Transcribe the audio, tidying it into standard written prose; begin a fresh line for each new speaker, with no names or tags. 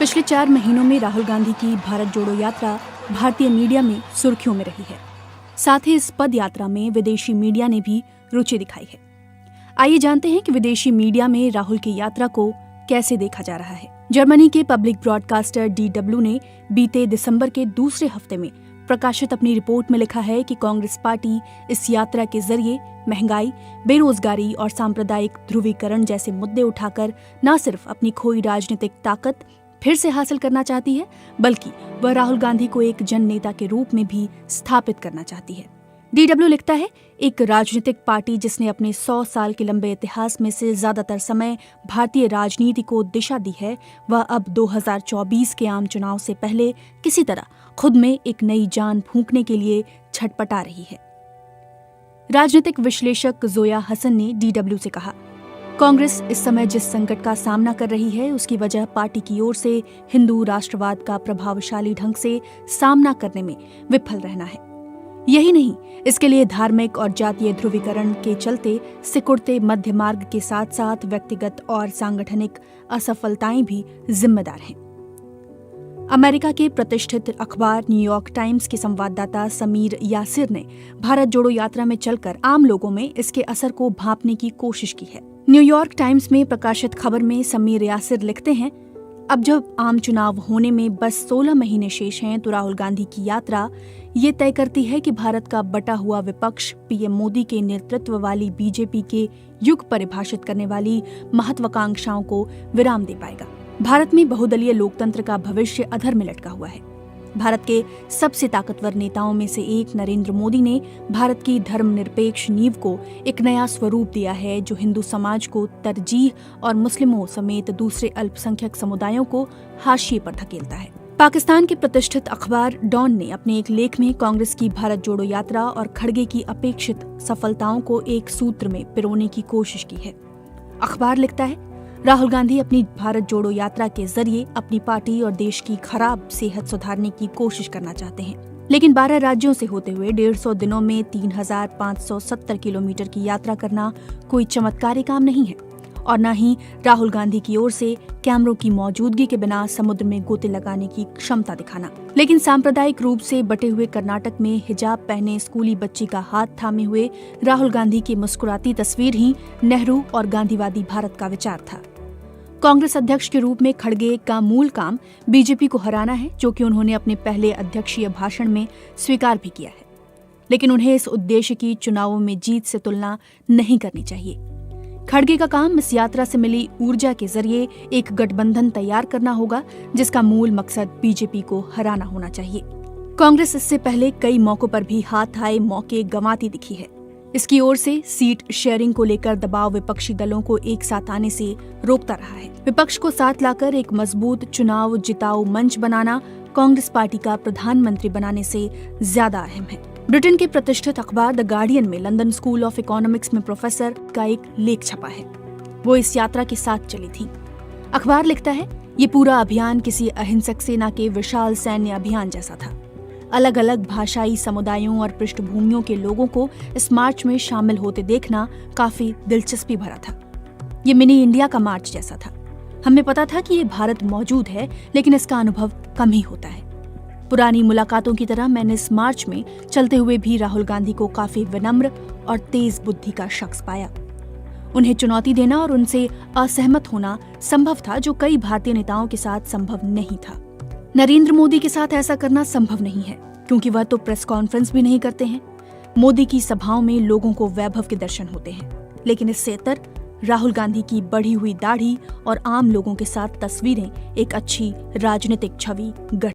पिछले 4 महीनों में राहुल गांधी की भारत जोड़ो यात्रा भारतीय मीडिया में सुर्खियों में रही है। साथ ही इस पद यात्रा में विदेशी मीडिया ने भी रुचि दिखाई है। आइए जानते हैं कि विदेशी मीडिया में राहुल की यात्रा को कैसे देखा जा रहा है। जर्मनी के पब्लिक ब्रॉडकास्टर DW ने बीते दिसंबर के दूसरे हफ्ते में प्रकाशित अपनी रिपोर्ट में लिखा है कि कांग्रेस पार्टी इस यात्रा के जरिए महंगाई, बेरोजगारी और सांप्रदायिक ध्रुवीकरण जैसे मुद्दे उठाकर न सिर्फ अपनी खोई राजनीतिक ताकत फिर से हासिल करना चाहती है, बल्कि वह राहुल गांधी को एक जन नेता के रूप में भी स्थापित करना चाहती है। DW लिखता है, एक राजनीतिक पार्टी जिसने अपने 100 साल के लंबे इतिहास में से ज्यादातर समय भारतीय राजनीति को दिशा दी है, वह अब 2024 के आम चुनाव से पहले किसी तरह खुद में एक नई जान फूंकने के लिए छटपटा रही है। राजनीतिक विश्लेषक जोया हसन ने DW से कहा, कांग्रेस इस समय जिस संकट का सामना कर रही है उसकी वजह पार्टी की ओर से हिंदू राष्ट्रवाद का प्रभावशाली ढंग से सामना करने में विफल रहना है। यही नहीं, इसके लिए धार्मिक और जातीय ध्रुवीकरण के चलते सिकुड़ते मध्य मार्ग के साथ साथ व्यक्तिगत और सांगठनिक असफलताएं भी जिम्मेदार हैं। अमेरिका के प्रतिष्ठित अखबार न्यूयॉर्क टाइम्स के संवाददाता समीर यासिर ने भारत जोड़ो यात्रा में चलकर आम लोगों में इसके असर को भांपने की कोशिश की है। न्यूयॉर्क टाइम्स में प्रकाशित खबर में समीर यासिर लिखते हैं, अब जब आम चुनाव होने में बस 16 महीने शेष हैं तो राहुल गांधी की यात्रा ये तय करती है कि भारत का बटा हुआ विपक्ष पीएम मोदी के नेतृत्व वाली बीजेपी के युग परिभाषित करने वाली महत्वाकांक्षाओं को विराम दे पाएगा। भारत में बहुदलीय लोकतंत्र का भविष्य अधर में लटका हुआ है। भारत के सबसे ताकतवर नेताओं में से एक नरेंद्र मोदी ने भारत की धर्मनिरपेक्ष नींव को एक नया स्वरूप दिया है, जो हिंदू समाज को तरजीह और मुस्लिमों समेत दूसरे अल्पसंख्यक समुदायों को हाशिए पर धकेलता है। पाकिस्तान के प्रतिष्ठित अखबार डॉन ने अपने एक लेख में कांग्रेस की भारत जोड़ो यात्रा और खड़गे की अपेक्षित सफलताओं को एक सूत्र में पिरोने की कोशिश की है। अखबार लिखता है, राहुल गांधी अपनी भारत जोड़ो यात्रा के जरिए अपनी पार्टी और देश की खराब सेहत सुधारने की कोशिश करना चाहते हैं, लेकिन 12 राज्यों से होते हुए 150 दिनों में 3570 किलोमीटर की यात्रा करना कोई चमत्कारी काम नहीं है और न ही राहुल गांधी की ओर से कैमरों की मौजूदगी के बिना समुद्र में गोते लगाने की क्षमता दिखाना। लेकिन सांप्रदायिक रूप से बटे हुए कर्नाटक में हिजाब पहने स्कूली बच्ची का हाथ थामे हुए राहुल गांधी की मुस्कुराती तस्वीर ही नेहरू और गांधीवादी भारत का विचार था। कांग्रेस अध्यक्ष के रूप में खड़गे का मूल काम बीजेपी को हराना है, जो कि उन्होंने अपने पहले अध्यक्षीय भाषण में स्वीकार भी किया है। लेकिन उन्हें इस उद्देश्य की चुनावों में जीत से तुलना नहीं करनी चाहिए। खड़गे का काम इस यात्रा से मिली ऊर्जा के जरिए एक गठबंधन तैयार करना होगा, जिसका मूल मकसद बीजेपी को हराना होना चाहिए। कांग्रेस इससे पहले कई मौकों पर भी हाथ आए मौके गंवाती दिखी है। इसकी ओर से सीट शेयरिंग को लेकर दबाव विपक्षी दलों को एक साथ आने से रोकता रहा है। विपक्ष को साथ लाकर एक मजबूत चुनाव जिताऊ मंच बनाना कांग्रेस पार्टी का प्रधानमंत्री बनाने से ज्यादा अहम है। ब्रिटेन के प्रतिष्ठित अखबार द गार्डियन में लंदन स्कूल ऑफ इकोनॉमिक्स में प्रोफेसर का एक लेख छपा है। वो इस यात्रा के साथ चली थी। अखबार लिखता है, ये पूरा अभियान किसी अहिंसक सेना के विशाल सैन्य अभियान जैसा था। अलग अलग भाषाई समुदायों और पृष्ठभूमियों के लोगों को इस मार्च में शामिल होते देखना काफी दिलचस्पी भरा था। ये मिनी इंडिया का मार्च जैसा था। हमें पता था कि ये भारत मौजूद है, लेकिन इसका अनुभव कम ही होता है। पुरानी मुलाकातों की तरह मैंने इस मार्च में चलते हुए भी राहुल गांधी को काफी विनम्र और तेज बुद्धि का शख्स पाया। उन्हें चुनौती देना और उनसे असहमत होना संभव था, जो कई भारतीय नेताओं के साथ संभव नहीं था। नरेंद्र मोदी के साथ ऐसा करना संभव नहीं है, क्योंकि वह तो प्रेस कॉन्फ्रेंस भी नहीं करते हैं। मोदी की सभाओं में लोगों को वैभव के दर्शन होते हैं, लेकिन इससे इतर राहुल गांधी की बढ़ी हुई दाढ़ी और आम लोगों के साथ तस्वीरें एक अच्छी राजनीतिक छवि गढ़